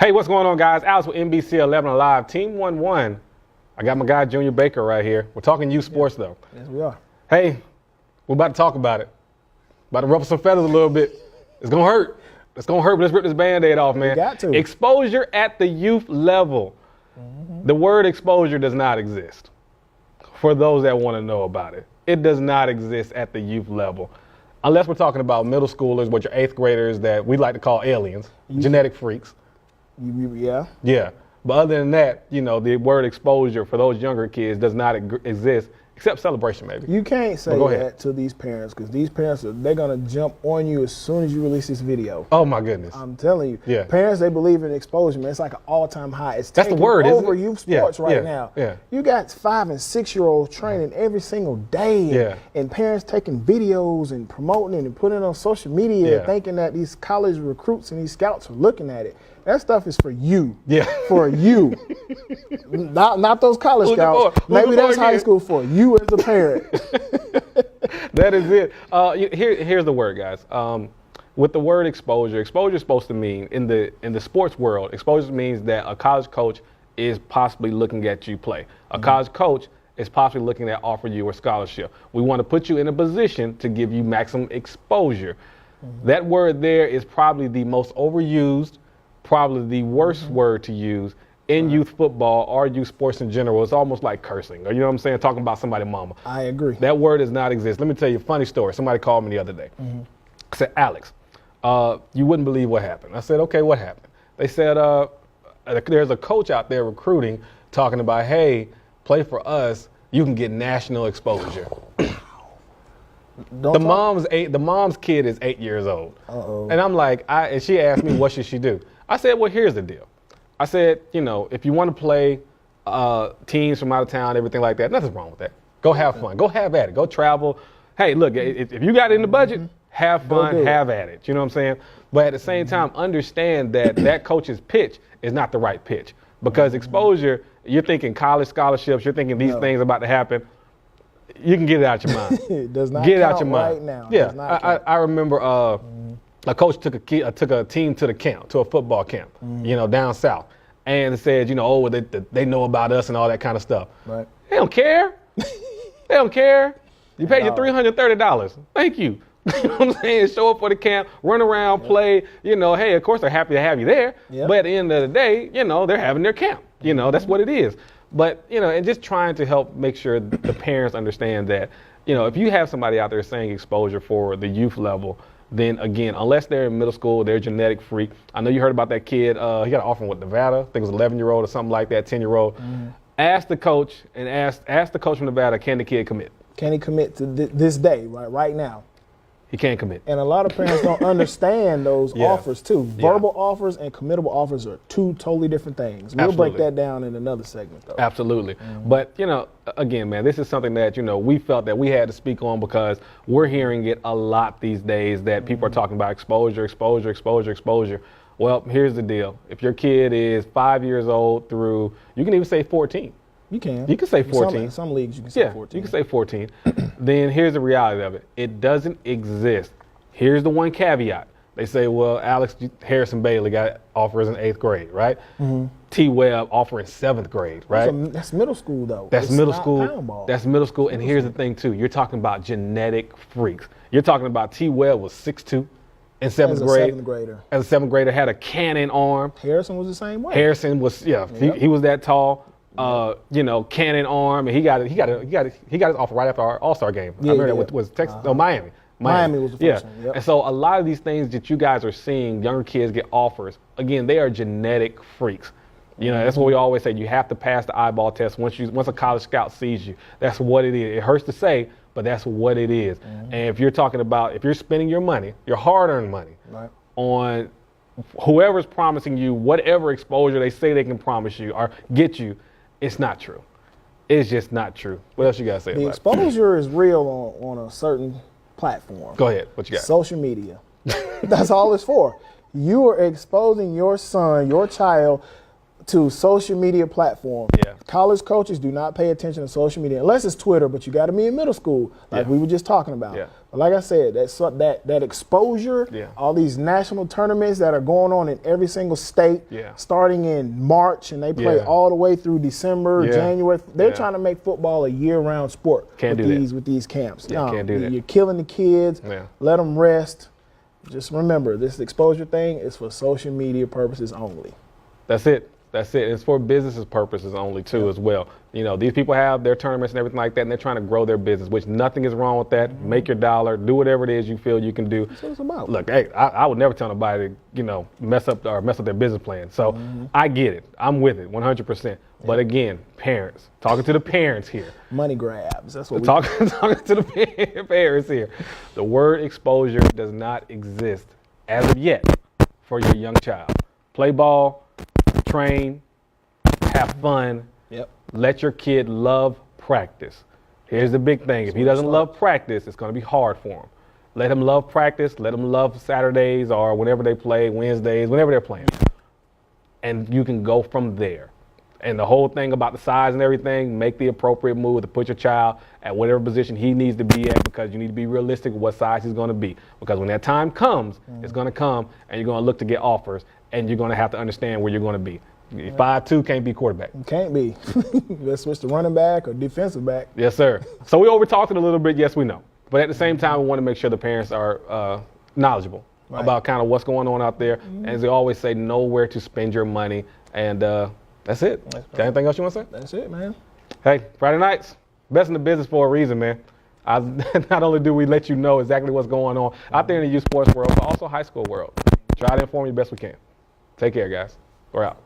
Hey, what's going on, guys? Alex with NBC 11 Alive, Team 1-1. I got my guy, Junior Baker, right here. We're talking youth sports, though. Yes, we are. Hey, we're about to talk about it. About to ruffle some feathers a little bit. It's going to hurt. It's going to hurt, but let's rip this Band-Aid off, man. We got to. Exposure at the youth level. The word exposure does not exist. For those that want to know about it, it does not exist at the youth level. Unless we're talking about middle schoolers, which are 8th graders that we like to call aliens, genetic freaks. Yeah. Yeah. But other than that, you know, the word exposure for those younger kids does not exist, except celebration, maybe. You can't say go ahead. that to these parents because these parents, they're going to jump on you as soon as you release this video. Oh, my goodness. I'm telling you. Yeah. Parents, they believe in exposure, man. It's like an all-time high. It's That's the taking word, isn't over it? youth sports right Yeah. now. Yeah. You got 5- and 6-year-olds training every single day. Yeah. And parents taking videos and promoting it and putting it on social media Yeah. thinking that these college recruits and these scouts are looking at it. That stuff is for you. Yeah. For you. Not those college Who's the scouts. boy? Who's Maybe the boy that's high again? school for you as a parent. That is it. Here's the word, guys. With the word exposure is supposed to mean, in the sports world, exposure means that a college coach is possibly looking at you play. A college coach is possibly looking at offering you a scholarship. We want to put you in a position to give you maximum exposure. That word there is probably the most overused, probably the worst word to use in youth football or youth sports in general. It's almost like cursing, or you know what I'm saying, talking about somebody's mama. I agree. That word does not exist. Let me tell you a funny story. Somebody called me the other day. I said, Alex, you wouldn't believe what happened. I said, okay, what happened? They said, there's a coach out there recruiting talking about, hey, play for us, you can get national exposure. The mom's kid is 8 years old. Uh-oh. And I'm like, and she asked me, what should she do? I said, well, here's the deal. I said, you know, if you want to play teams from out of town, everything like that, nothing's wrong with that. Go have fun. Go have at it. Go travel. Hey, look, if you got it in the budget, have fun, have at it. You know what I'm saying? But at the same time, understand that that coach's pitch is not the right pitch. Because exposure, you're thinking college scholarships, you're thinking these things about to happen. You can get it out your mind. It does not get it count out your mind. right now. Yeah, I remember a coach took a team to the camp, to a football camp, you know, down south, and said, you know, oh, they know about us and all that kind of stuff. Right. They don't care. They don't care. You paid your $330. Thank you. You know what I'm saying? Show up for the camp, run around, play. You know, hey, of course they're happy to have you there. Yep. But at the end of the day, you know, they're having their camp. You know, that's what it is. But, you know, and just trying to help make sure the parents understand that, you know, if you have somebody out there saying exposure for the youth level, then again, unless they're in middle school, they're a genetic freak. I know you heard about that kid. He got an offer with Nevada. I think it was an 11-year-old or something like that, 10-year-old. Ask the coach and ask the coach from Nevada, can the kid commit? Can he commit to this day, right now? He can't commit. And a lot of parents don't understand those Yeah. offers too. Verbal offers and committable offers are two totally different things. We'll break Absolutely. that down in another segment though. Absolutely. But, you know, again, man, this is something that, you know, we felt that we had to speak on because we're hearing it a lot these days that people are talking about exposure. Well, here's the deal. If your kid is 5 years old through, you can even say 14. You can. You can say 14. Some leagues you can say 14. You can say 14. Then here's the reality of it. It doesn't exist. Here's the one caveat. They say, well, Alex Harrison Bailey got offers in 8th grade, right? T. Webb offer in 7th grade, right? That's middle school though. That's It's middle not school. pound ball. That's middle school. And here's the thing too. You're talking about genetic freaks. You're talking about T. Webb was 6'2" in 7th As a grade. 7th grader. As a 7th grader, had a cannon arm. Harrison was the same way. Harrison was, he was that tall. You know, cannon arm, and he got his offer right after our All-Star game. I remember that was Texas, no, Miami. Miami was the first one. Yep. And so a lot of these things that you guys are seeing, younger kids get offers. Again, they are genetic freaks. You know, that's what we always say. You have to pass the eyeball test once a college scout sees you. That's what it is. It hurts to say, but that's what it is. And if you're talking about, if you're spending your money, your hard-earned money, on whoever's promising you whatever exposure they say they can promise you or get you, it's not true. It's just not true. What else you got to say The about exposure is real on a certain platform. Go ahead. What you got? Social media. That's all it's for. You are exposing your son, your child, to social media platforms. Yeah. College coaches do not pay attention to social media unless it's Twitter, but you got to be in middle school, like we were just talking about. Yeah. But like I said, that exposure, all these national tournaments that are going on in every single state, starting in March, and they play all the way through December, January. They're trying to make football a year-round sport with these camps. Yeah, can't do that. You're killing the kids. Yeah. Let them rest. Just remember, this exposure thing is for social media purposes only. That's it. That's it. It's for business purposes only, too, as well. You know, these people have their tournaments and everything like that, and they're trying to grow their business, which nothing is wrong with that. Make your dollar. Do whatever it is you feel you can do. That's what it's about. Look, hey, I would never tell nobody to, you know, mess up their business plan. So I get it. I'm with it 100%. But again, parents, talking to the parents here. Money grabs. That's what talking to the parents here. The word exposure does not exist as of yet for your young child. Play ball, train, have fun. Let your kid love practice. Here's the big thing. If he doesn't love practice, it's going to be hard for him. Let him love practice. Let him love Saturdays or whenever they play, Wednesdays, whenever they're playing. And you can go from there. And the whole thing about the size and everything, make the appropriate move to put your child at whatever position he needs to be at, because you need to be realistic with what size he's going to be. Because when that time comes, it's going to come, and you're going to look to get offers, and you're going to have to understand where you're going to be. 5'2" can't be quarterback. Can't be. Let's switch to running back or defensive back. Yes, sir. So we over-talked it a little bit, yes, we know. But at the same time, we want to make sure the parents are knowledgeable about kind of what's going on out there. And as they always say, know where to spend your money. And that's it. Got anything else you want to say? That's it, man. Hey, Friday nights, best in the business for a reason, man. Not only do we let you know exactly what's going on out there in the youth sports world, but also high school world. Try to inform you best we can. Take care, guys. We're out.